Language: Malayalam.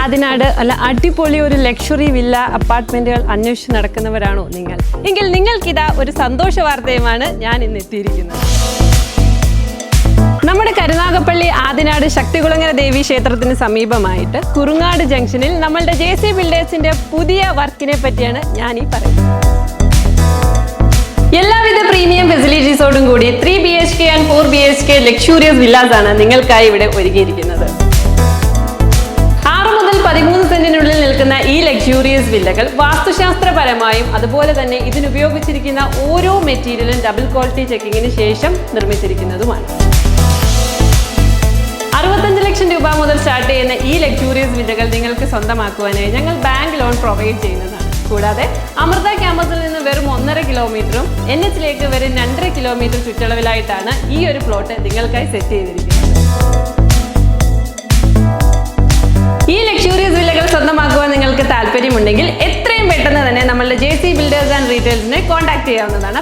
ആദിനാട് അല്ല അടിപൊളി ഒരു ലക്ഷറി വില്ല അപ്പാർട്ട്മെന്റുകൾ അന്വേഷിച്ച് നടക്കുന്നവരാണോ നിങ്ങൾ? എങ്കിൽ നിങ്ങൾക്കിതാ ഒരു സന്തോഷ വാർത്തയുമാണ് ഞാൻ ഇന്ന് എത്തിയിരിക്കുന്നത്. നമ്മുടെ കരുനാഗപ്പള്ളി ആദിനാട് ശക്തികുളങ്ങര ദേവി ക്ഷേത്രത്തിന് സമീപമായിട്ട് കുറുങ്ങാട് ജംഗ്ഷനിൽ നമ്മളുടെ JC ബിൽഡേഴ്സിന്റെ പുതിയ വർക്കിനെ പറ്റിയാണ് ഞാൻ ഈ പറയുന്നത്. എല്ലാവിധ പ്രീമിയം ഫെസിലിറ്റീസോടും കൂടി 3 BHK and 4 BHK luxurious villas ആണ് നിങ്ങൾക്കായി ഇവിടെ ഒരുക്കിയിരിക്കുന്നത്. 6 മുതൽ 13 സെന്റിനുള്ളിൽ നിൽക്കുന്ന ഈ ലക്ഷൂറിയസ് വില്ലകൾ വാസ്തുശാസ്ത്രപരമായും അതുപോലെ തന്നെ ഇതിനുപയോഗിച്ചിരിക്കുന്ന ഓരോ മെറ്റീരിയലും ഡബിൾ ക്വാളിറ്റി ചെക്കിങ്ങിന് ശേഷം നിർമ്മിച്ചിരിക്കുന്നതുമാണ്. 65 ലക്ഷം രൂപ മുതൽ സ്റ്റാർട്ട് ചെയ്യുന്ന ഈ ലക്ഷൂറിയസ് വില്ലകൾ നിങ്ങൾക്ക് സ്വന്തമാക്കുവാനായി ഞങ്ങൾ ബാങ്ക് ലോൺ പ്രൊവൈഡ് ചെയ്യുന്നതാണ്. കൂടാതെ അമൃത ക്യാമ്പസിൽ നിന്ന് വെറും 1.5 കിലോമീറ്ററും NH-ലേക്ക് വെറും 2.5 കിലോമീറ്റർ ചുറ്റളവിലായിട്ടാണ് ഈ ഒരു പ്ലോട്ട് നിങ്ങൾക്കായി സെറ്റ് ചെയ്തിരിക്കുന്നത്. ഈ ലക്ഷൂറിയസ് വില്ലകൾ സ്വന്തമാക്കുവാൻ നിങ്ങൾക്ക് താല്പര്യമുണ്ടെങ്കിൽ എത്രയും പെട്ടെന്ന് തന്നെ നമ്മളുടെ JC ബിൽഡേഴ്സ് ആൻഡ് റീറ്റെയിൽസിനെ കോൺടാക്ട് ചെയ്യാവുന്നതാണ്.